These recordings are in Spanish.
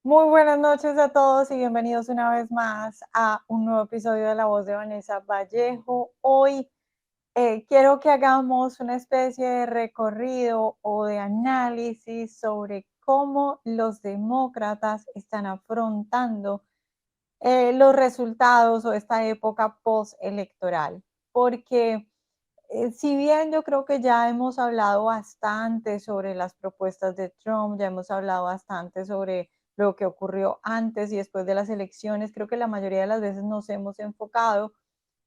Muy buenas noches a todos y bienvenidos una vez más a un nuevo episodio de La Voz de Vanessa Vallejo. Hoy quiero que hagamos una especie de recorrido o de análisis sobre cómo los demócratas están afrontando los resultados o esta época postelectoral. Porque si bien yo creo que ya hemos hablado bastante sobre las propuestas de Trump, ya hemos hablado bastante sobre lo que ocurrió antes y después de las elecciones, creo que la mayoría de las veces nos hemos enfocado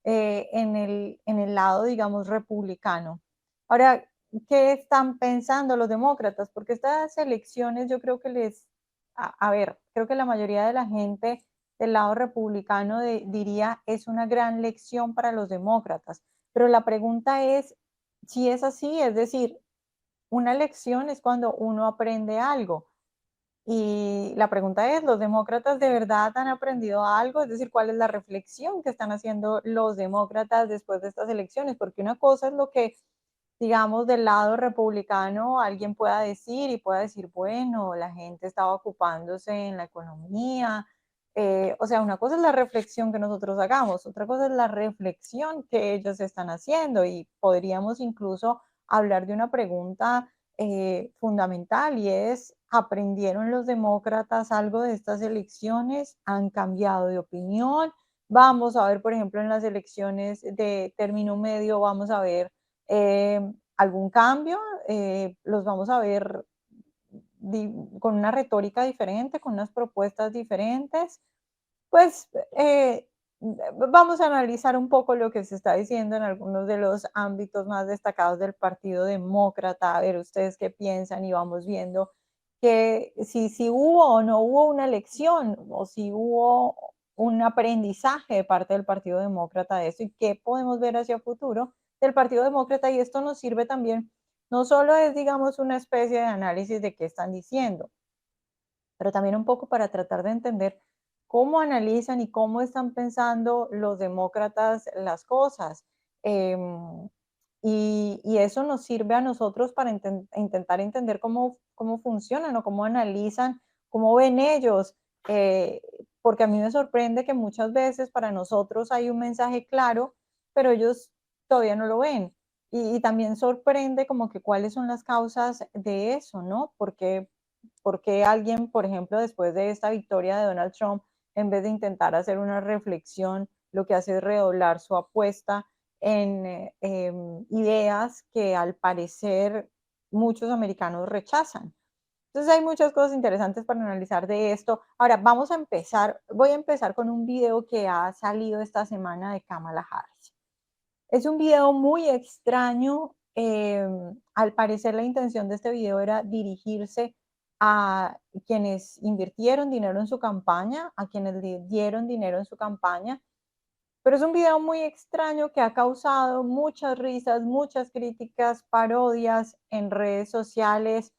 en el lado, digamos, republicano. Ahora, ¿qué están pensando los demócratas? Porque estas elecciones yo creo que a ver, creo que la mayoría de la gente del lado republicano diría es una gran lección para los demócratas, pero la pregunta es si es así, es decir, una lección es cuando uno aprende algo. Y la pregunta es, ¿los demócratas de verdad han aprendido algo? Es decir, ¿cuál es la reflexión que están haciendo los demócratas después de estas elecciones? Porque una cosa es lo que, digamos, del lado republicano alguien pueda decir y pueda decir, bueno, la gente estaba ocupándose en la economía. O sea, una cosa es la reflexión que nosotros hagamos, otra cosa es la reflexión que ellos están haciendo y podríamos incluso hablar de una pregunta fundamental y es, ¿aprendieron los demócratas algo de estas elecciones? ¿Han cambiado de opinión? Vamos a ver, por ejemplo, en las elecciones de término medio, vamos a ver eh, algún cambio, los vamos a ver con una retórica diferente, con unas propuestas diferentes. Pues vamos a analizar un poco lo que se está diciendo en algunos de los ámbitos más destacados del Partido Demócrata, a ver ustedes qué piensan y vamos viendo que si hubo o no hubo una elección o si hubo un aprendizaje de parte del Partido Demócrata de eso y qué podemos ver hacia el futuro del Partido Demócrata y esto nos sirve también, no solo es digamos una especie de análisis de qué están diciendo, pero también un poco para tratar de entender cómo analizan y cómo están pensando los demócratas las cosas. Eh, y eso nos sirve a nosotros para intentar entender cómo funcionan o cómo analizan, cómo ven ellos, eh, porque a mí me sorprende que muchas veces para nosotros hay un mensaje claro, pero ellos todavía no lo ven. Y también sorprende como que cuáles son las causas de eso, ¿no? Porque alguien, por ejemplo, después de esta victoria de Donald Trump, en vez de intentar hacer una reflexión, lo que hace es redoblar su apuesta en ideas que al parecer muchos americanos rechazan. Entonces hay muchas cosas interesantes para analizar de esto. Ahora voy a empezar con un video que ha salido esta semana de Kamala Harris. Es un video muy extraño. Al parecer la intención de este video era dirigirse a quienes invirtieron dinero en su campaña, a quienes le dieron dinero en su campaña, pero es un video muy extraño que ha causado muchas risas, muchas críticas, parodias en redes sociales.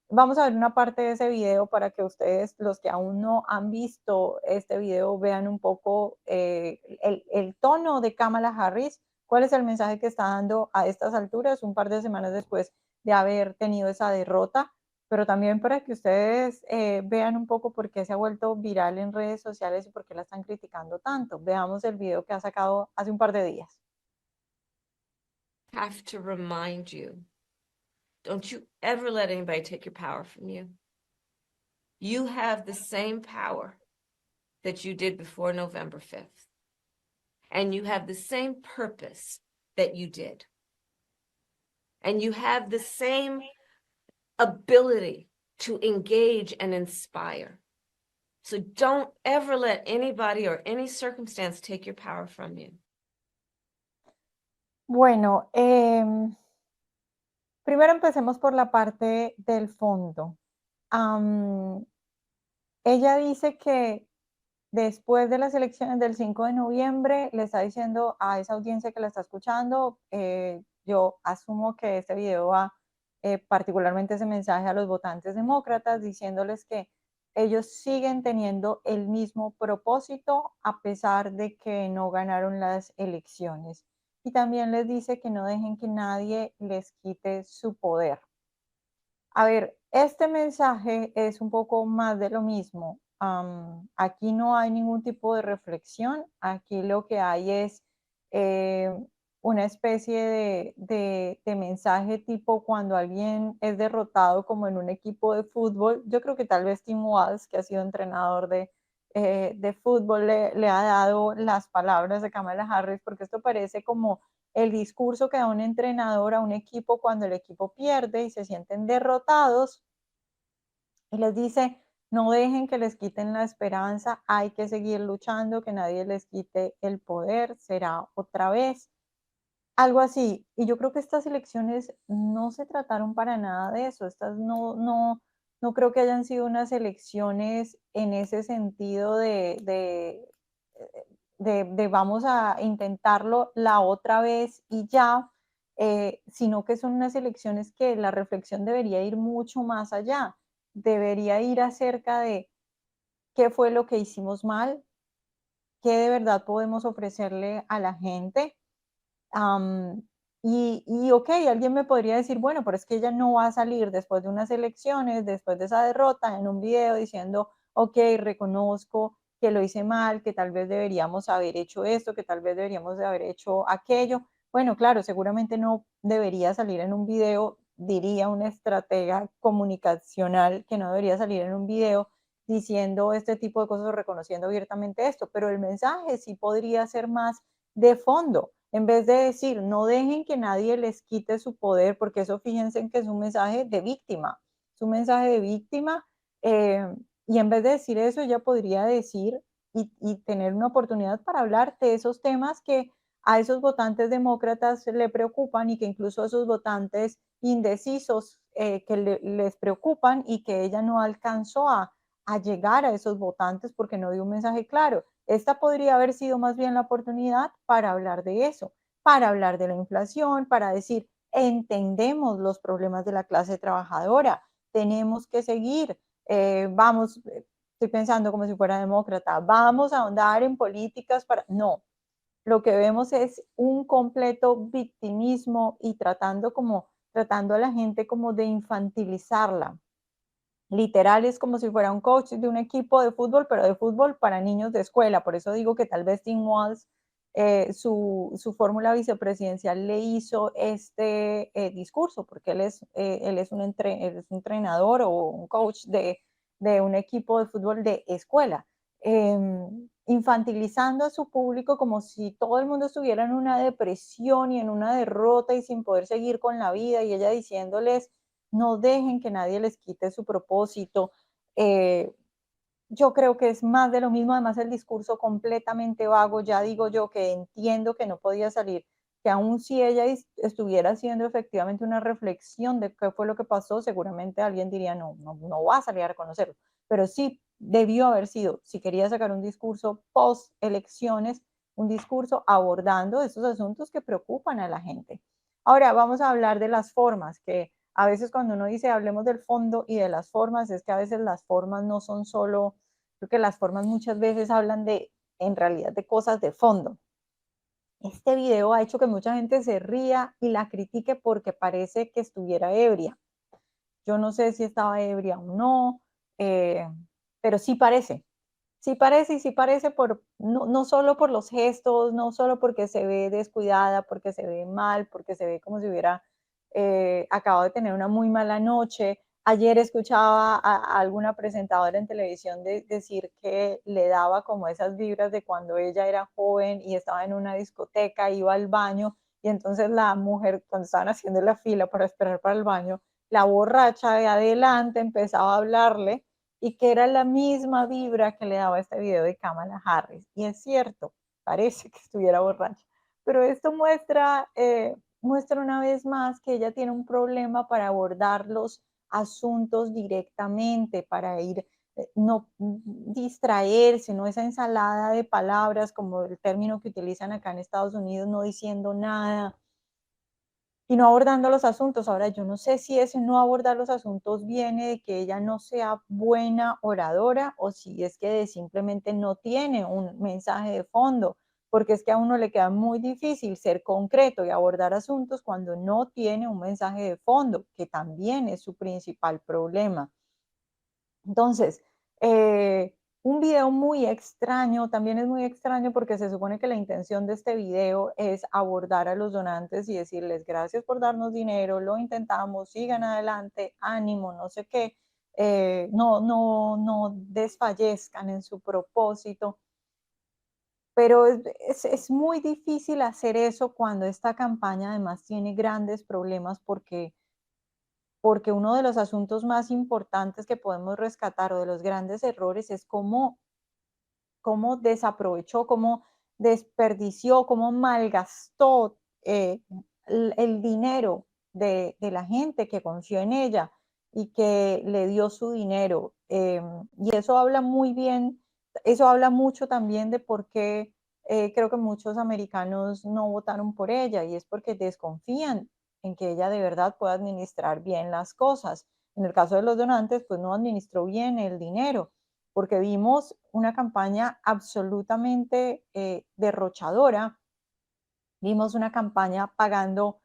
Vamos a ver una parte de ese video para que ustedes, los que aún no han visto este video, vean un poco el tono de Kamala Harris, cuál es el mensaje que está dando a estas alturas, un par de semanas después de haber tenido esa derrota, pero también para que ustedes vean un poco por qué se ha vuelto viral en redes sociales y por qué la están criticando tanto. Veamos el video que ha sacado hace un par de días. Have to remind you, don't you ever let anybody take your power from you. You have the same power that you did before November 5th. And you have the same purpose that you did. And you have the same ability to engage and inspire. So don't ever let anybody or any circumstance take your power from you. Bueno, primero empecemos por la parte del fondo. Am, Ella dice que después de las elecciones del 5 de noviembre le está diciendo a esa audiencia que la está escuchando, yo asumo que este video va particularmente ese mensaje a los votantes demócratas diciéndoles que ellos siguen teniendo el mismo propósito a pesar de que no ganaron las elecciones. Y también les dice que no dejen que nadie les quite su poder. A ver, este mensaje es un poco más de lo mismo. Aquí no hay ningún tipo de reflexión, aquí lo que hay es eh, una especie de mensaje tipo cuando alguien es derrotado como en un equipo de fútbol. Yo creo que tal vez Tim Walz, que ha sido entrenador de fútbol, le ha dado las palabras de Kamala Harris, porque esto parece como el discurso que da un entrenador a un equipo cuando el equipo pierde y se sienten derrotados y les dice, no dejen que les quiten la esperanza, hay que seguir luchando, que nadie les quite el poder, será otra vez. Algo así. Y yo creo que estas elecciones no se trataron para nada de eso. Estas no creo que hayan sido unas elecciones en ese sentido de vamos a intentarlo la otra vez y ya, sino que son unas elecciones que la reflexión debería ir mucho más allá. Debería ir acerca de qué fue lo que hicimos mal, qué de verdad podemos ofrecerle a la gente. Um, ok, alguien me podría decir, bueno, pero es que ella no va a salir después de unas elecciones, después de esa derrota, en un video diciendo, ok, reconozco que lo hice mal, que tal vez deberíamos haber hecho esto, que tal vez deberíamos de haber hecho aquello. Bueno, claro, seguramente no debería salir en un video, diría una estratega comunicacional que no debería salir en un video diciendo este tipo de cosas o reconociendo abiertamente esto, pero el mensaje sí podría ser más de fondo, en vez de decir, no dejen que nadie les quite su poder, porque eso fíjense en que es un mensaje de víctima, es un mensaje de víctima, eh, y en vez de decir eso, ella podría decir y tener una oportunidad para hablar de esos temas que a esos votantes demócratas le preocupan y que incluso a esos votantes indecisos que les preocupan y que ella no alcanzó a llegar a esos votantes porque no dio un mensaje claro. Esta podría haber sido más bien la oportunidad para hablar de eso, para hablar de la inflación, para decir, entendemos los problemas de la clase trabajadora, tenemos que seguir, vamos, estoy pensando como si fuera demócrata, vamos a ahondar en políticas para... No, lo que vemos es un completo victimismo y tratando a la gente como de infantilizarla. Literal es como si fuera un coach de un equipo de fútbol, pero de fútbol para niños de escuela. Por eso digo que tal vez Tim Walz, su fórmula vicepresidencial le hizo este discurso, porque él es un entrenador o un coach de un equipo de fútbol de escuela. Infantilizando a su público como si todo el mundo estuviera en una depresión y en una derrota y sin poder seguir con la vida, y ella diciéndoles, no dejen que nadie les quite su propósito. Eh, yo creo que es más de lo mismo, además el discurso completamente vago, ya digo yo que entiendo que no podía salir, que aun si ella estuviera haciendo efectivamente una reflexión de qué fue lo que pasó, seguramente alguien diría, no va a salir a reconocerlo, pero sí debió haber sido, si quería sacar un discurso post elecciones, un discurso abordando esos asuntos que preocupan a la gente. Ahora vamos a hablar de las formas, que a veces cuando uno dice hablemos del fondo y de las formas, es que a veces las formas no son solo, creo que las formas muchas veces hablan de, en realidad, de cosas de fondo. Este video ha hecho que mucha gente se ría y la critique porque parece que estuviera ebria. Yo no sé si estaba ebria o no, eh, pero sí parece y sí parece por, no solo por los gestos, no solo porque se ve descuidada, porque se ve mal, porque se ve como si hubiera acabado de tener una muy mala noche. Ayer escuchaba a alguna presentadora en televisión decir que le daba como esas vibras de cuando ella era joven y estaba en una discoteca, iba al baño y entonces la mujer, cuando estaban haciendo la fila para esperar para el baño, la borracha de adelante empezaba a hablarle y que era la misma vibra que le daba este video de Kamala Harris. Y es cierto, parece que estuviera borracha, pero esto muestra una vez más que ella tiene un problema para abordar los asuntos directamente, para ir, no distraerse, no esa ensalada de palabras como el término que utilizan acá en Estados Unidos, no diciendo nada y no abordando los asuntos. Ahora, yo no sé si ese no abordar los asuntos viene de que ella no sea buena oradora o si es que simplemente no tiene un mensaje de fondo. porque es que a uno le queda muy difícil ser concreto y abordar asuntos cuando no tiene un mensaje de fondo, que también es su principal problema. Entonces, un video muy extraño, también es muy extraño porque se supone que la intención de este video es abordar a los donantes y decirles gracias por darnos dinero, lo intentamos, sigan adelante, ánimo, no sé qué, no desfallezcan en su propósito. Pero es muy difícil hacer eso cuando esta campaña además tiene grandes problemas porque uno de los asuntos más importantes que podemos rescatar o de los grandes errores es cómo desaprovechó, cómo desperdició, cómo malgastó el dinero de la gente que confió en ella y que le dio su dinero. Y eso habla muy bien, eso habla mucho también de por qué creo que muchos americanos no votaron por ella y es porque desconfían en que ella de verdad pueda administrar bien las cosas. En el caso de los donantes, pues no administró bien el dinero porque vimos una campaña absolutamente derrochadora, vimos una campaña pagando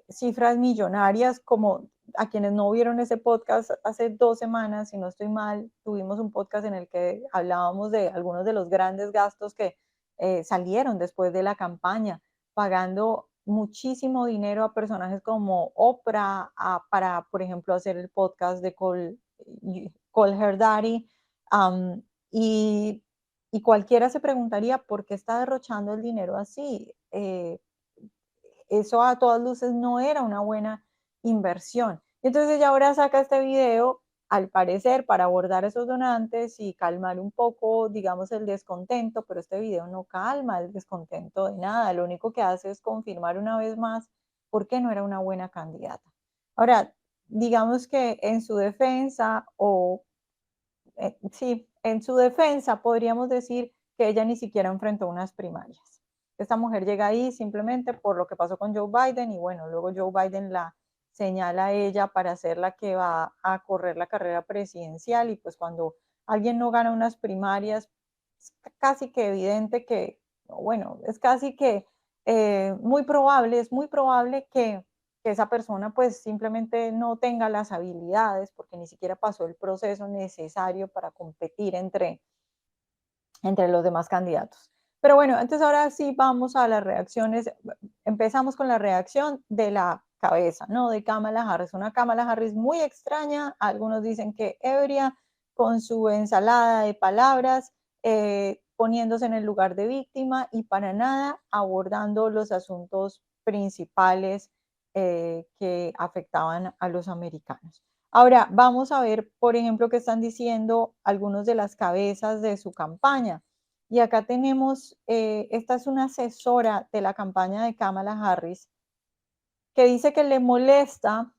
cifras millonarias, como a quienes no vieron ese podcast hace 2 semanas, si no estoy mal, tuvimos un podcast en el que hablábamos de algunos de los grandes gastos que salieron después de la campaña, pagando muchísimo dinero a personajes como Oprah para, por ejemplo, hacer el podcast de Call Her Daddy. Um, y, y, cualquiera se preguntaría por qué está derrochando el dinero así. Eso a todas luces no era una buena inversión. Entonces ella ahora saca este video, al parecer, para abordar esos donantes y calmar un poco, digamos, el descontento, pero este video no calma el descontento de nada, lo único que hace es confirmar una vez más por qué no era una buena candidata. Ahora, digamos que en su defensa, sí, en su defensa podríamos decir que ella ni siquiera enfrentó unas primarias. Esta mujer llega ahí simplemente por lo que pasó con Joe Biden y bueno, luego Joe Biden la señala a ella para ser la que va a correr la carrera presidencial y pues cuando alguien no gana unas primarias, es casi que evidente que, bueno, es casi que muy probable, es muy probable que esa persona pues simplemente no tenga las habilidades porque ni siquiera pasó el proceso necesario para competir entre los demás candidatos. Pero bueno, entonces ahora sí vamos a las reacciones. Empezamos con la reacción de la cabeza, ¿no? De Kamala Harris. Una Kamala Harris muy extraña. Algunos dicen que ebria, con su ensalada de palabras, poniéndose en el lugar de víctima y para nada abordando los asuntos principales que afectaban a los americanos. Ahora, vamos a ver, por ejemplo, qué están diciendo algunos de las cabezas de su campaña. Y acá tenemos, esta es una asesora de la campaña de Kamala Harris, que dice que le molesta,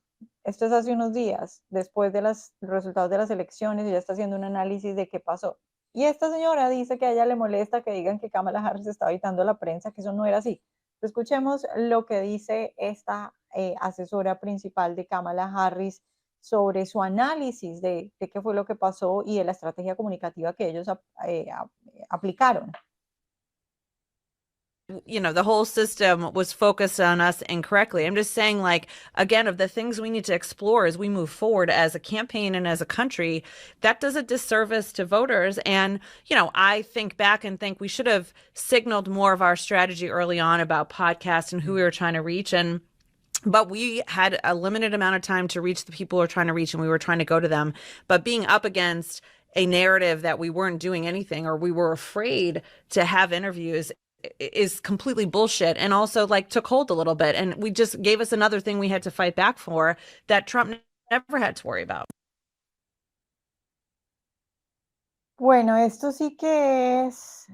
esto es hace unos días, después de los resultados de las elecciones, ella está haciendo un análisis de qué pasó. Y esta señora dice que a ella le molesta que digan que Kamala Harris está evitando la prensa, que eso no era así. Escuchemos lo que dice esta asesora principal de Kamala Harris sobre su análisis de qué fue lo que pasó y de la estrategia comunicativa que ellos aplicaron. You know, the whole system was focused on us incorrectly. I'm just saying, like, again, of the things we need to explore as we move forward as a campaign and as a country, that does a disservice to voters. And, you know, I think back and think we should have signaled more of our strategy early on about podcasts and who we were trying to reach. But we had a limited amount of time to reach the people we were trying to reach, and we were trying to go to them. But being up against a narrative that we weren't doing anything or we were afraid to have interviews is completely bullshit, and also like took hold a little bit, and we just gave us another thing we had to fight back for that Trump never had to worry about. Bueno, esto sí que es,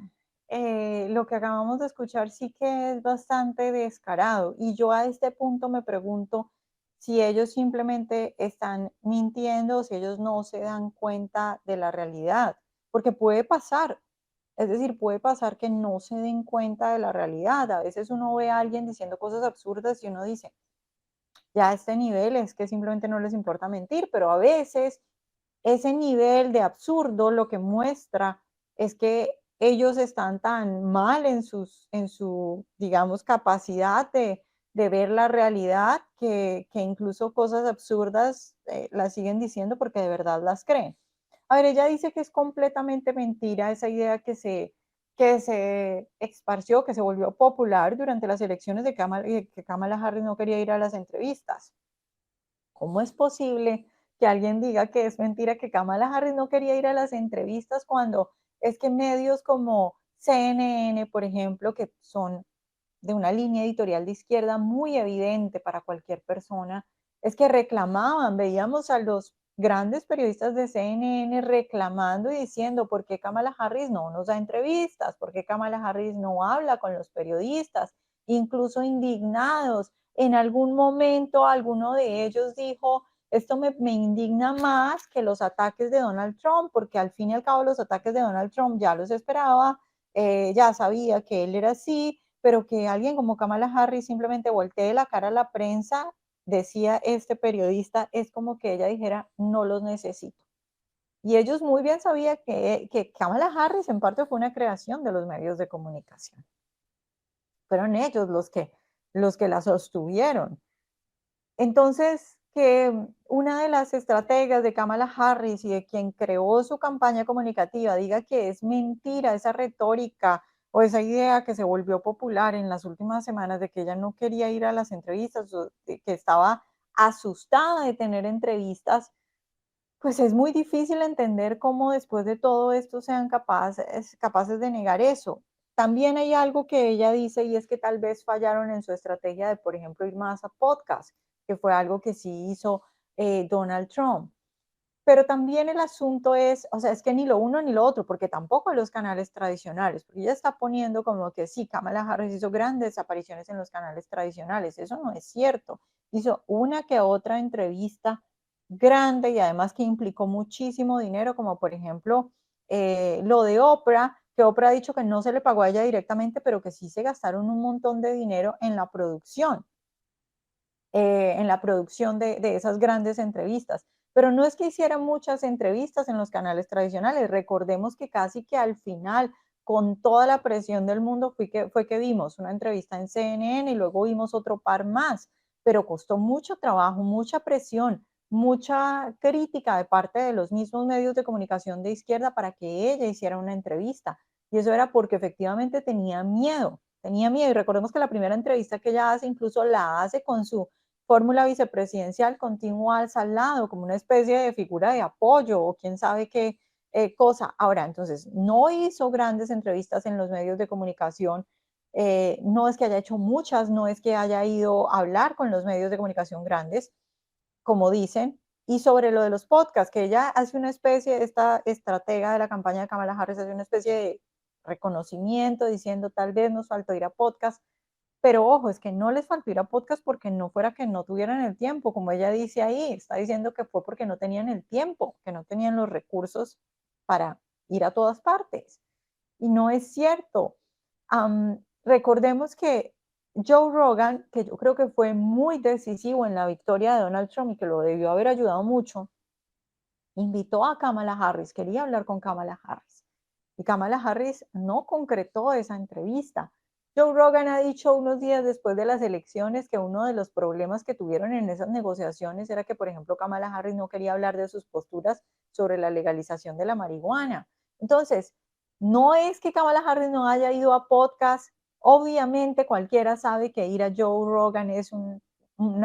lo que acabamos de escuchar sí que es bastante descarado y yo a este punto me pregunto si ellos simplemente están mintiendo o si ellos no se dan cuenta de la realidad, porque puede pasar, es decir, puede pasar que no se den cuenta de la realidad. A veces uno ve a alguien diciendo cosas absurdas y uno dice, ya a este nivel es que simplemente no les importa mentir, pero a veces ese nivel de absurdo lo que muestra es que ellos están tan mal en su, digamos, capacidad de ver la realidad que incluso cosas absurdas las siguen diciendo porque de verdad las creen. A ver, ella dice que es completamente mentira esa idea que se esparció, que se volvió popular durante las elecciones de que Kamala Harris no quería ir a las entrevistas. ¿Cómo es posible que alguien diga que es mentira que Kamala Harris no quería ir a las entrevistas cuando es que medios como CNN, por ejemplo, que son de una línea editorial de izquierda muy evidente para cualquier persona, es que reclamaban, veíamos a los grandes periodistas de CNN reclamando y diciendo por qué Kamala Harris no nos da entrevistas, por qué Kamala Harris no habla con los periodistas, incluso indignados. En algún momento alguno de ellos dijo, esto me indigna más que los ataques de Donald Trump, porque al fin y al cabo los ataques de Donald Trump ya los esperaba, ya sabía que él era así, pero que alguien como Kamala Harris simplemente voltee la cara a la prensa, decía este periodista, es como que ella dijera, no los necesito. Y ellos muy bien sabían que Kamala Harris en parte fue una creación de los medios de comunicación. Fueron ellos los que la sostuvieron. Entonces, que una de las estrategas de Kamala Harris y de quien creó su campaña comunicativa diga que es mentira esa retórica o esa idea que se volvió popular en las últimas semanas de que ella no quería ir a las entrevistas, o que estaba asustada de tener entrevistas, pues es muy difícil entender cómo después de todo esto sean capaces de negar eso. También hay algo que ella dice y es que tal vez fallaron en su estrategia de, por ejemplo, ir más a podcast, que fue algo que sí hizo Donald Trump. Pero también el asunto es, o sea, es que ni lo uno ni lo otro, porque tampoco los canales tradicionales, porque ella está poniendo como que sí, Kamala Harris hizo grandes apariciones en los canales tradicionales, eso no es cierto. Hizo una que otra entrevista grande y además que implicó muchísimo dinero, como por ejemplo lo de Oprah, que Oprah ha dicho que no se le pagó a ella directamente, pero que sí se gastaron un montón de dinero en la producción de esas grandes entrevistas. Pero no es que hiciera muchas entrevistas en los canales tradicionales. Recordemos que casi que al final, con toda la presión del mundo, fue que vimos una entrevista en CNN y luego vimos otro par más. Pero costó mucho trabajo, mucha presión, mucha crítica de parte de los mismos medios de comunicación de izquierda para que ella hiciera una entrevista. Y eso era porque efectivamente tenía miedo. Tenía miedo. Y recordemos que la primera entrevista que ella hace, incluso la hace con su fórmula vicepresidencial con Tim Walz al lado, como una especie de figura de apoyo o quién sabe qué cosa. Ahora, entonces, no hizo grandes entrevistas en los medios de comunicación, no es que haya hecho muchas, no es que haya ido a hablar con los medios de comunicación grandes, como dicen, y sobre lo de los podcasts, que ella hace una especie, esta estratega de la campaña de Kamala Harris, hace una especie de reconocimiento diciendo tal vez nos faltó ir a podcast, pero ojo, es que no les faltó ir a podcast porque no fuera que no tuvieran el tiempo, como ella dice ahí, está diciendo que fue porque no tenían el tiempo, que no tenían los recursos para ir a todas partes. Y no es cierto. Recordemos que Joe Rogan, que yo creo que fue muy decisivo en la victoria de Donald Trump y que lo debió haber ayudado mucho, invitó a Kamala Harris, quería hablar con Kamala Harris. Y Kamala Harris no concretó esa entrevista. Joe Rogan ha dicho unos días después de las elecciones que uno de los problemas que tuvieron en esas negociaciones era que, por ejemplo, Kamala Harris no quería hablar de sus posturas sobre la legalización de la marihuana. Entonces, no es que Kamala Harris no haya ido a podcast. Obviamente cualquiera sabe que ir a Joe Rogan es un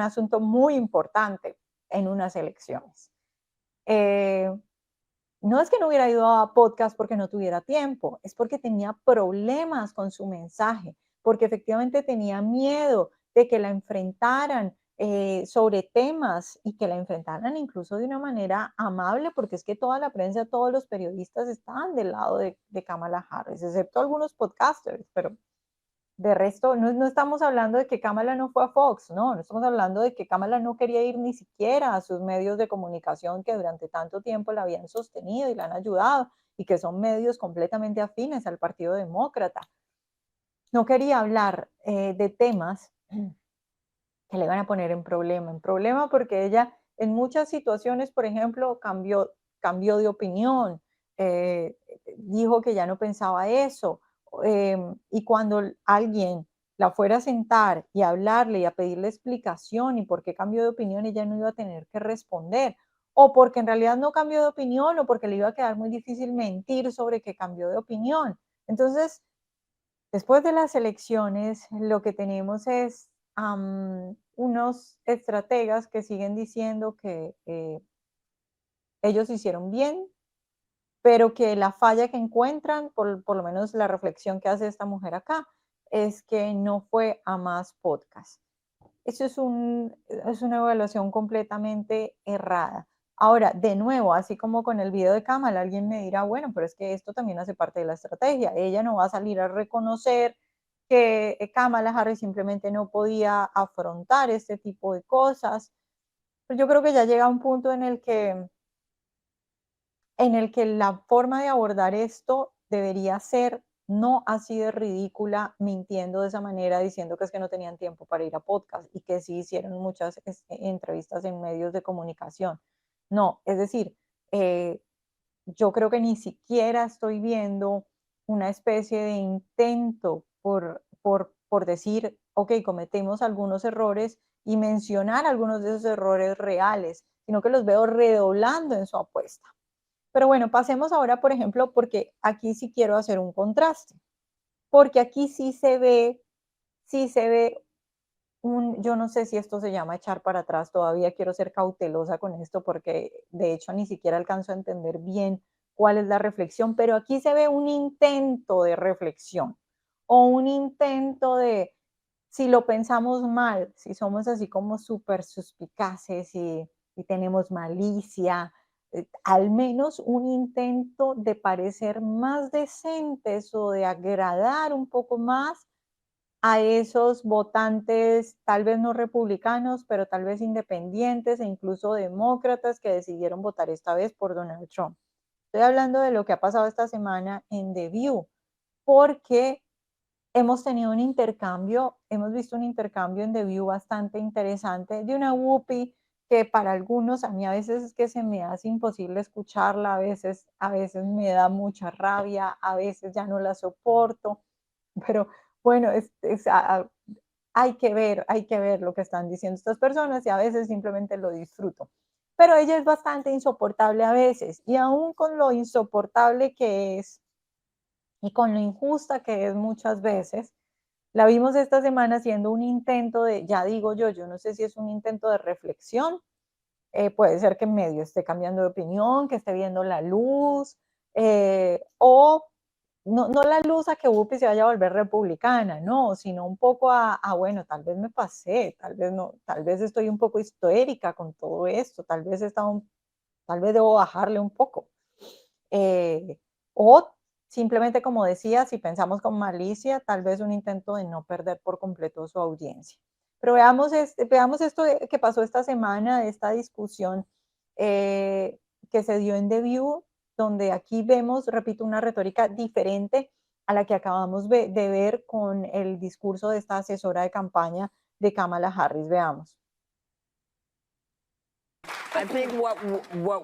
asunto muy importante en unas elecciones. No es que no hubiera ido a podcast porque no tuviera tiempo, es porque tenía problemas con su mensaje, porque efectivamente tenía miedo de que la enfrentaran sobre temas y que la enfrentaran incluso de una manera amable, porque es que toda la prensa, todos los periodistas estaban del lado de Kamala Harris, excepto algunos podcasters, pero de resto, no estamos hablando de que Kamala no fue a Fox, no estamos hablando de que Kamala no quería ir ni siquiera a sus medios de comunicación que durante tanto tiempo la habían sostenido y la han ayudado y que son medios completamente afines al Partido Demócrata. No quería hablar de temas que le iban a poner en problema porque ella en muchas situaciones, por ejemplo, cambió de opinión, dijo que ya no pensaba eso. Y cuando alguien la fuera a sentar y a hablarle y a pedirle explicación y por qué cambió de opinión, ella no iba a tener que responder. O porque en realidad no cambió de opinión o porque le iba a quedar muy difícil mentir sobre que cambió de opinión. Entonces, después de las elecciones, lo que tenemos es unos estrategas que siguen diciendo que ellos hicieron bien, pero que la falla que encuentran, por lo menos la reflexión que hace esta mujer acá, es que no fue a más podcast. Eso es una evaluación completamente errada. Ahora, de nuevo, así como con el video de Kamala, alguien me dirá, bueno, pero es que esto también hace parte de la estrategia. Ella no va a salir a reconocer que Kamala Harris simplemente no podía afrontar este tipo de cosas. Pero yo creo que ya llega un punto en el que la forma de abordar esto debería ser no así de ridícula, mintiendo de esa manera, diciendo que es que no tenían tiempo para ir a podcast y que sí hicieron muchas entrevistas en medios de comunicación. No, es decir, yo creo que ni siquiera estoy viendo una especie de intento por decir, ok, cometemos algunos errores y mencionar algunos de esos errores reales, sino que los veo redoblando en su apuesta. Pero bueno, pasemos ahora, por ejemplo, porque aquí sí quiero hacer un contraste, porque aquí sí se ve yo no sé si esto se llama echar para atrás, todavía quiero ser cautelosa con esto porque de hecho ni siquiera alcanzo a entender bien cuál es la reflexión, pero aquí se ve un intento de reflexión o un intento de, si lo pensamos mal, si somos así como súper suspicaces y tenemos malicia, al menos un intento de parecer más decentes o de agradar un poco más a esos votantes, tal vez no republicanos, pero tal vez independientes e incluso demócratas que decidieron votar esta vez por Donald Trump. Estoy hablando de lo que ha pasado esta semana en The View, porque hemos tenido un intercambio, hemos visto un intercambio en The View bastante interesante de una Whoopi que para algunos, a mí a veces es que se me hace imposible escucharla, a veces me da mucha rabia, a veces ya no la soporto, pero bueno, hay que ver lo que están diciendo estas personas y a veces simplemente lo disfruto. Pero ella es bastante insoportable a veces y aún con lo insoportable que es y con lo injusta que es muchas veces, la vimos esta semana haciendo un intento de, ya digo yo no sé si es un intento de reflexión, puede ser que en medio esté cambiando de opinión, que esté viendo la luz, o no la luz a que Whoopi se vaya a volver republicana, no, sino un poco bueno, tal vez me pasé, tal vez no, tal vez estoy un poco histérica con todo esto, tal vez debo bajarle un poco. O simplemente, como decía, si pensamos con malicia, tal vez un intento de no perder por completo su audiencia. Pero veamos esto que pasó esta semana, de esta discusión que se dio en The View, donde aquí vemos, repito, una retórica diferente a la que acabamos de ver con el discurso de esta asesora de campaña de Kamala Harris. Veamos. I think what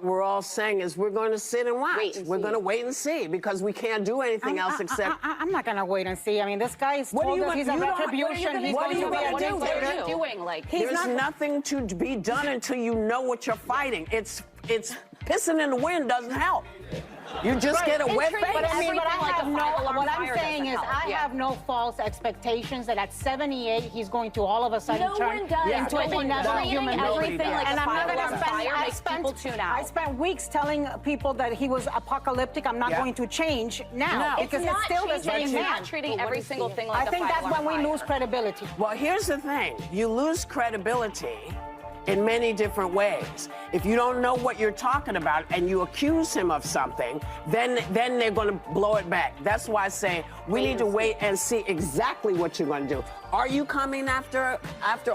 we're all saying is we're going to sit and watch. We're going to wait and see because we can't do anything else except. I'm not going to wait and see. I mean, this guy's told us he's a retribution. He's going to be a dictator. There's nothing to be done until you know what you're fighting. It's pissing in the wind doesn't help. You just get a wet face. But I mean, what I'm saying is I have no false expectations that at 78 he's going to all of a sudden turn into another human being. And I'm not going to spend, I spent weeks telling people that he was apocalyptic. I'm not going to change now because it's still the same man. Not treating every single thing like I think that's when we lose credibility. Well, here's the thing. You lose credibility in many different ways. If you don't know what you're talking about and you accuse him of something, then they're going to blow it back. That's why I say we need to wait and see exactly what you're going to do. Are you coming after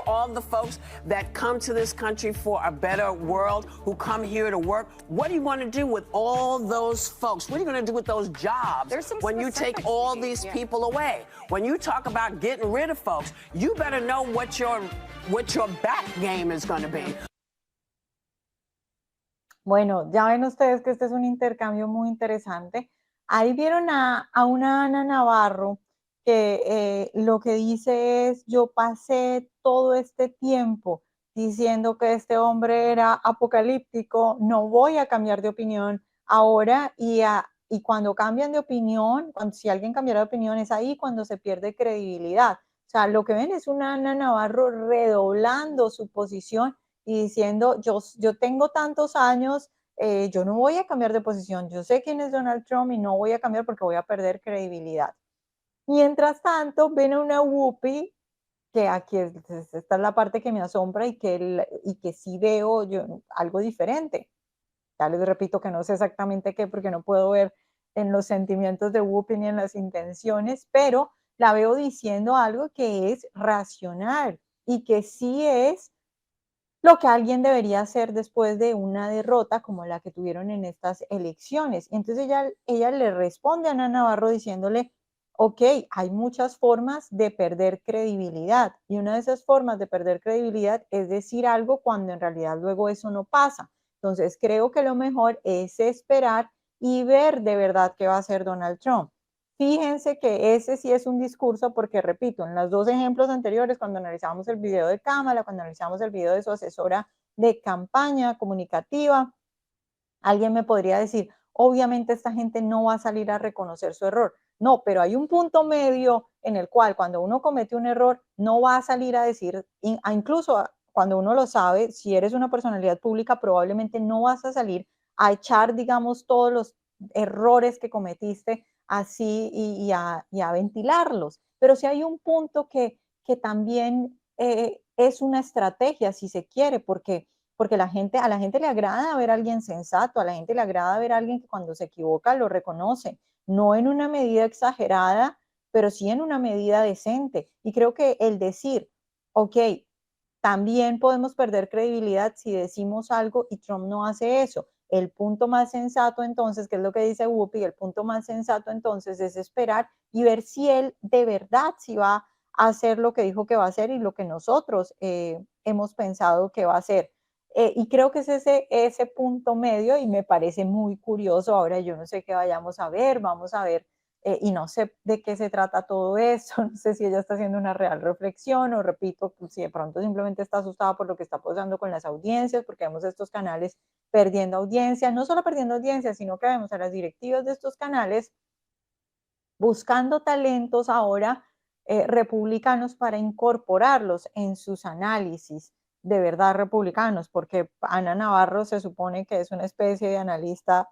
all the folks that come to this country for a better world, who come here to work? What are you going to do with all those folks? What are you going to do with those jobs when you take all these people away? When you talk about getting rid of folks, you better know what your back game is going to be. Bueno, ya ven ustedes que este es un intercambio muy interesante. Ahí vieron a una Ana Navarro que lo que dice es, yo pasé todo este tiempo diciendo que este hombre era apocalíptico, no voy a cambiar de opinión ahora y cuando cambian de opinión, si alguien cambiara de opinión es ahí cuando se pierde credibilidad. O sea, lo que ven es una Ana Navarro redoblando su posición y diciendo, yo tengo tantos años, yo no voy a cambiar de posición, yo sé quién es Donald Trump y no voy a cambiar porque voy a perder credibilidad. Mientras tanto, ven a una Whoopi, que aquí esta es la parte que me asombra y que sí veo yo algo diferente. Ya les repito que no sé exactamente qué, porque no puedo ver en los sentimientos de Whoopi ni en las intenciones, pero la veo diciendo algo que es racional y que sí es lo que alguien debería hacer después de una derrota como la que tuvieron en estas elecciones. Entonces ella le responde a Ana Navarro diciéndole, ok, hay muchas formas de perder credibilidad y una de esas formas de perder credibilidad es decir algo cuando en realidad luego eso no pasa. Entonces creo que lo mejor es esperar y ver de verdad qué va a hacer Donald Trump. Fíjense que ese sí es un discurso porque, repito, en los dos ejemplos anteriores, cuando analizamos el video de Kamala, cuando analizamos el video de su asesora de campaña comunicativa, alguien me podría decir, obviamente esta gente no va a salir a reconocer su error. No, pero hay un punto medio en el cual cuando uno comete un error, no va a salir a decir, incluso cuando uno lo sabe, si eres una personalidad pública, probablemente no vas a salir a echar, digamos, todos los errores que cometiste así y a ventilarlos. Pero si hay un punto que también es una estrategia, si se quiere, porque a la gente le agrada ver a alguien sensato, a la gente le agrada ver a alguien que cuando se equivoca lo reconoce, no en una medida exagerada, pero sí en una medida decente. Y creo que el decir, ok, también podemos perder credibilidad si decimos algo y Trump no hace eso. El punto más sensato entonces, que es lo que dice Whoopi, el punto más sensato entonces es esperar y ver si él de verdad si va a hacer lo que dijo que va a hacer y lo que nosotros hemos pensado que va a hacer. Y creo que es ese punto medio y me parece muy curioso. Ahora yo no sé qué vayamos a ver, vamos a ver y no sé de qué se trata todo eso, no sé si ella está haciendo una real reflexión o repito, si de pronto simplemente está asustada por lo que está pasando con las audiencias, porque vemos estos canales perdiendo audiencia, no solo perdiendo audiencia, sino que vemos a las directivas de estos canales buscando talentos ahora republicanos para incorporarlos en sus análisis de verdad republicanos, porque Ana Navarro se supone que es una especie de analista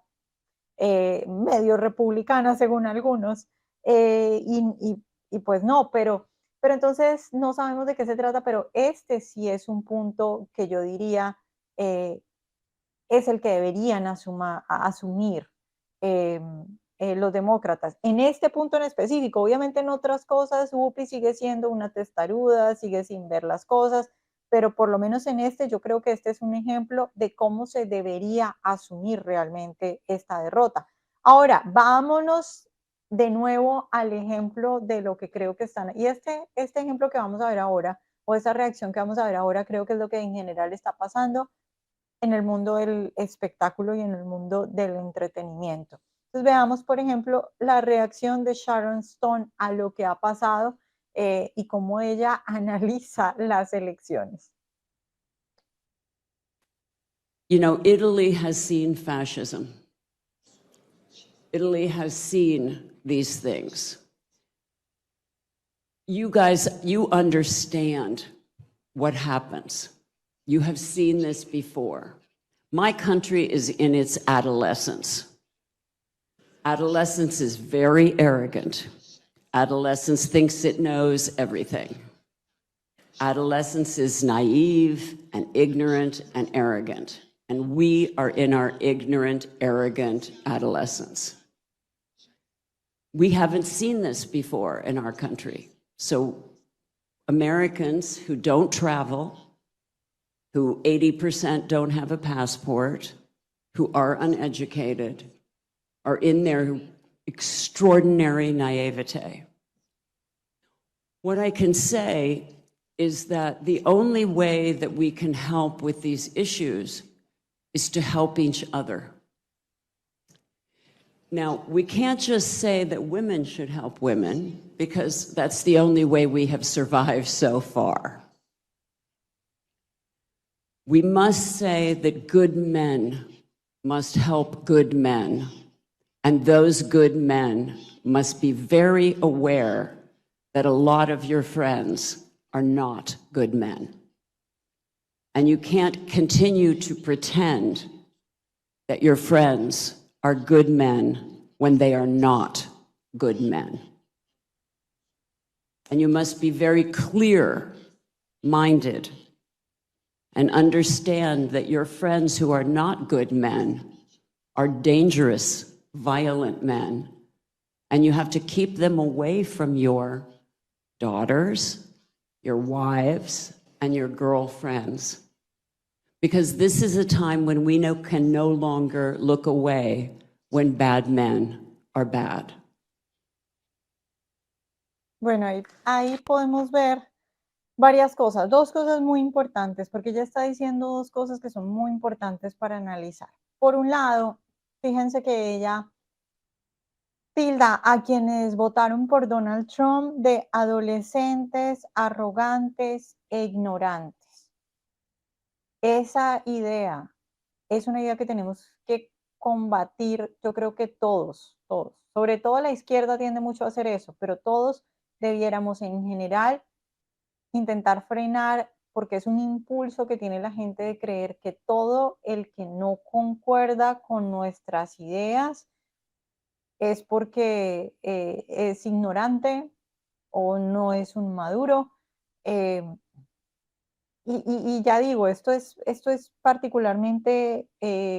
medio republicana según algunos, y pues no, pero entonces no sabemos de qué se trata, pero este sí es un punto que yo diría es el que deberían asumir los demócratas. En este punto en específico, obviamente en otras cosas, Whoopi sigue siendo una testaruda, sigue sin ver las cosas, pero por lo menos en este yo creo que este es un ejemplo de cómo se debería asumir realmente esta derrota. Ahora, vámonos de nuevo al ejemplo de lo que creo que están, y este ejemplo que vamos a ver ahora, o esa reacción que vamos a ver ahora, creo que es lo que en general está pasando en el mundo del espectáculo y en el mundo del entretenimiento. Entonces veamos, por ejemplo, la reacción de Sharon Stone a lo que ha pasado y cómo ella analiza las elecciones. You know, Italy has seen fascism. Italy has seen these things. You guys, you understand what happens. You have seen this before. My country is in its adolescence. Adolescence is very arrogant. Adolescence thinks it knows everything. Adolescence is naive and ignorant and arrogant. And we are in our ignorant, arrogant adolescence. We haven't seen this before in our country. So Americans who don't travel, who 80% don't have a passport, who are uneducated, are in their extraordinary naivete. What I can say is that the only way that we can help with these issues is to help each other. Now, we can't just say that women should help women because that's the only way we have survived so far. We must say that good men must help good men, and those good men must be very aware that a lot of your friends are not good men. And you can't continue to pretend that your friends are good men when they are not good men. And you must be very clear-minded and understand that your friends who are not good men are dangerous, violent men, and you have to keep them away from your daughters, your wives, and your girlfriends. Because this is a time when we can no longer look away when bad men are bad. Bueno, ahí podemos ver varias cosas, dos cosas muy importantes, porque ella está diciendo dos cosas que son muy importantes para analizar. Por un lado, fíjense que ella tilda a quienes votaron por Donald Trump de adolescentes, arrogantes e ignorantes. Esa idea es una idea que tenemos que combatir, yo creo que todos, sobre todo la izquierda tiende mucho a hacer eso, pero todos debiéramos en general intentar frenar, porque es un impulso que tiene la gente de creer que todo el que no concuerda con nuestras ideas es porque es ignorante o no es un maduro. Y ya digo, esto es particularmente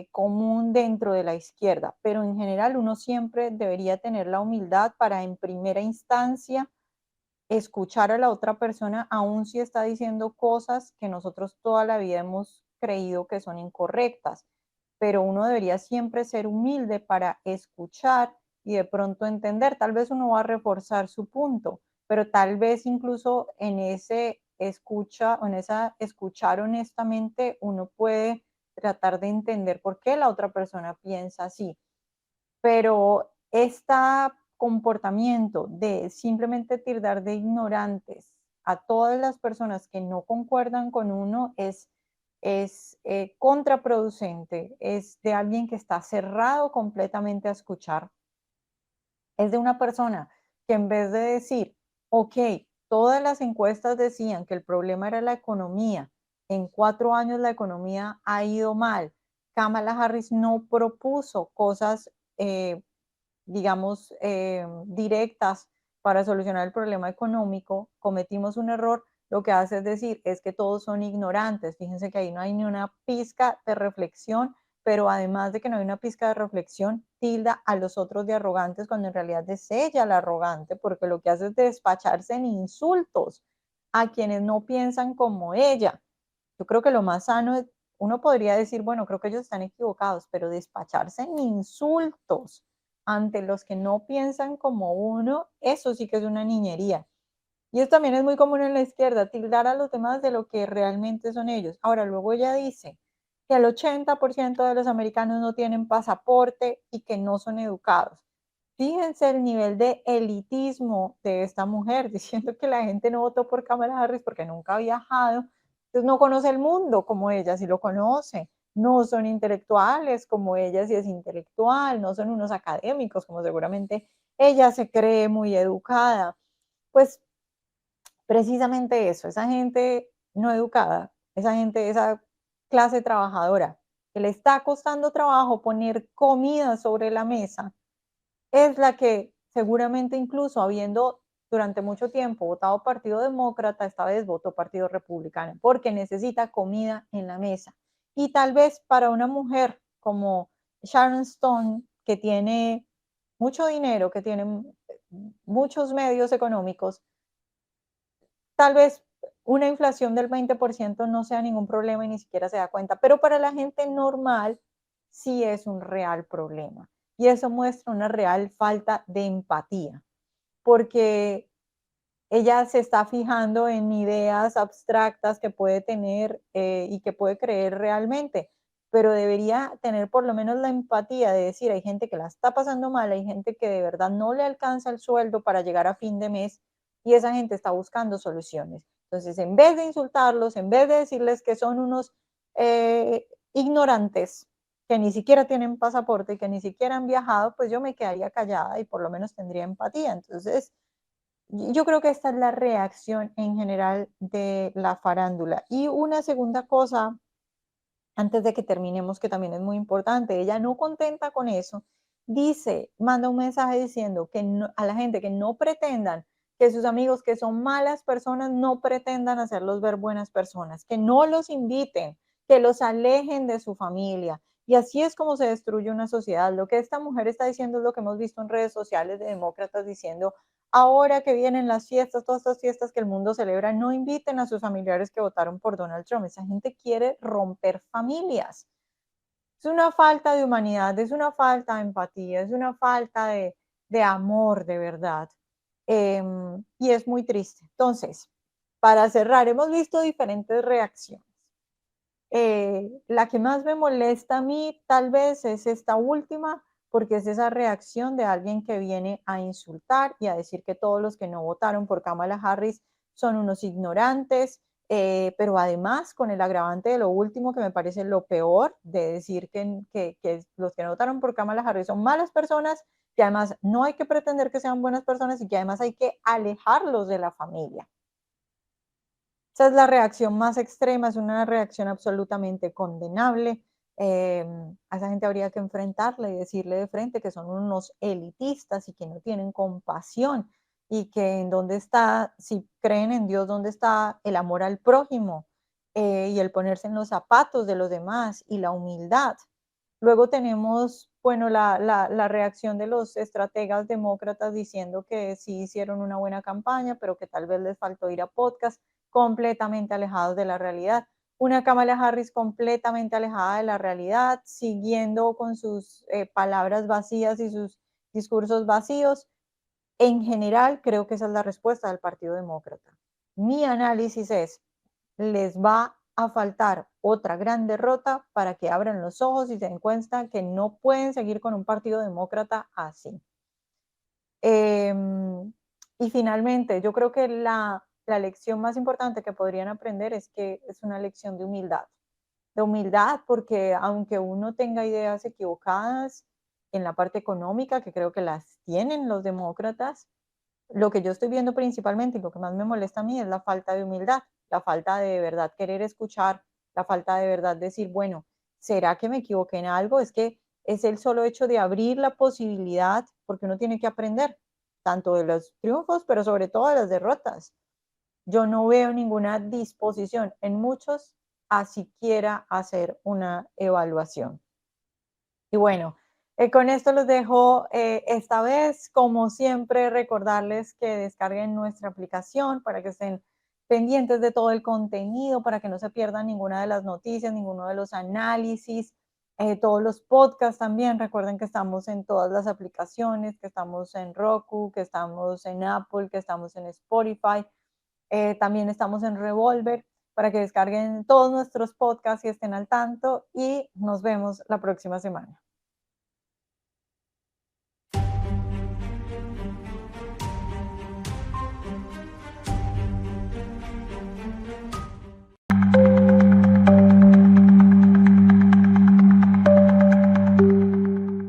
común dentro de la izquierda, pero en general uno siempre debería tener la humildad para en primera instancia escuchar a la otra persona, aun si está diciendo cosas que nosotros toda la vida hemos creído que son incorrectas. Pero uno debería siempre ser humilde para escuchar y de pronto entender. Tal vez uno va a reforzar su punto, pero tal vez incluso en ese escuchar honestamente uno puede tratar de entender por qué la otra persona piensa así. Pero este comportamiento de simplemente tildar de ignorantes a todas las personas que no concuerdan con uno es contraproducente, es de alguien que está cerrado completamente a escuchar. Es de una persona que en vez de decir, ok, todas las encuestas decían que el problema era la economía, en 4 años la economía ha ido mal, Kamala Harris no propuso cosas, digamos, directas para solucionar el problema económico, cometimos un error, lo que hace es decir, es que todos son ignorantes. Fíjense que ahí no hay ni una pizca de reflexión, pero además de que no hay una pizca de reflexión, tilda a los otros de arrogantes cuando en realidad es ella la arrogante, porque lo que hace es despacharse en insultos a quienes no piensan como ella. Yo creo que lo más sano es, uno podría decir, bueno, creo que ellos están equivocados, pero despacharse en insultos ante los que no piensan como uno, eso sí que es una niñería. Y eso también es muy común en la izquierda, tildar a los demás de lo que realmente son ellos. Ahora, luego ella dice que el 80% de los americanos no tienen pasaporte y que no son educados. Fíjense el nivel de elitismo de esta mujer, diciendo que la gente no votó por Kamala Harris porque nunca ha viajado, entonces no conoce el mundo como ella sí lo conoce. No son intelectuales como ella sí es intelectual, no son unos académicos como seguramente ella se cree muy educada. Pues precisamente eso, esa gente no educada, esa gente, esa clase trabajadora que le está costando trabajo poner comida sobre la mesa, es la que seguramente incluso habiendo durante mucho tiempo votado Partido Demócrata, esta vez votó Partido Republicano, porque necesita comida en la mesa. Y tal vez para una mujer como Sharon Stone, que tiene mucho dinero, que tiene muchos medios económicos, tal vez una inflación del 20% no sea ningún problema y ni siquiera se da cuenta, pero para la gente normal sí es un real problema. Y eso muestra una real falta de empatía, porque ella se está fijando en ideas abstractas que puede tener y que puede creer realmente. pero debería tener por lo menos la empatía de decir, hay gente que la está pasando mal, hay gente que de verdad no le alcanza el sueldo para llegar a fin de mes y esa gente está buscando soluciones. Entonces, en vez de insultarlos, en vez de decirles que son unos ignorantes, que ni siquiera tienen pasaporte y que ni siquiera han viajado, pues yo me quedaría callada y por lo menos tendría empatía. Entonces, yo creo que esta es la reacción en general de la farándula. Y una segunda cosa, antes de que terminemos, que también es muy importante, ella no contenta con eso, dice, manda un mensaje diciendo que no, a la gente que no pretendan, que sus amigos que son malas personas no pretendan hacerlos ver buenas personas, que no los inviten, que los alejen de su familia. Y así es como se destruye una sociedad. Lo que esta mujer está diciendo es lo que hemos visto en redes sociales de demócratas diciendo, ahora que vienen las fiestas, todas estas fiestas que el mundo celebra, no inviten a sus familiares que votaron por Donald Trump. Esa gente quiere romper familias. Es una falta de humanidad, es una falta de empatía, es una falta de amor de verdad. Y es muy triste. Entonces, para cerrar, hemos visto diferentes reacciones. La que más me molesta a mí tal vez es esta última, porque es esa reacción de alguien que viene a insultar y a decir que todos los que no votaron por Kamala Harris son unos ignorantes, pero además con el agravante de lo último que me parece lo peor, de decir que los que no votaron por Kamala Harris son malas personas, que además no hay que pretender que sean buenas personas y que además hay que alejarlos de la familia. Esa es la reacción más extrema, es una reacción absolutamente condenable. A esa gente habría que enfrentarla y decirle de frente que son unos elitistas y que no tienen compasión y que en dónde está, si creen en Dios, dónde está el amor al prójimo y el ponerse en los zapatos de los demás y la humildad. Luego tenemos, bueno, la reacción de los estrategas demócratas diciendo que sí hicieron una buena campaña, pero que tal vez les faltó ir a podcast, completamente alejados de la realidad. Una Kamala Harris completamente alejada de la realidad, siguiendo con sus palabras vacías y sus discursos vacíos. En general, creo que esa es la respuesta del Partido Demócrata. Mi análisis es, les va a faltar otra gran derrota para que abran los ojos y se den cuenta que no pueden seguir con un partido demócrata así. Y finalmente, yo creo que la lección más importante que podrían aprender es que es una lección de humildad porque aunque uno tenga ideas equivocadas en la parte económica, que creo que las tienen los demócratas, lo que yo estoy viendo principalmente y lo que más me molesta a mí es la falta de humildad, la falta de verdad querer escuchar, la falta de verdad decir, bueno, ¿será que me equivoqué en algo? Es que es el solo hecho de abrir la posibilidad, porque uno tiene que aprender, tanto de los triunfos, pero sobre todo de las derrotas. Yo no veo ninguna disposición en muchos a siquiera hacer una evaluación. Y bueno, con esto los dejo esta vez. Como siempre, recordarles que descarguen nuestra aplicación para que estén pendientes de todo el contenido, para que no se pierdan ninguna de las noticias, ninguno de los análisis, todos los podcasts también. Recuerden que estamos en todas las aplicaciones, que estamos en Roku, que estamos en Apple, que estamos en Spotify. También estamos en Revolver para que descarguen todos nuestros podcasts y estén al tanto y nos vemos la próxima semana.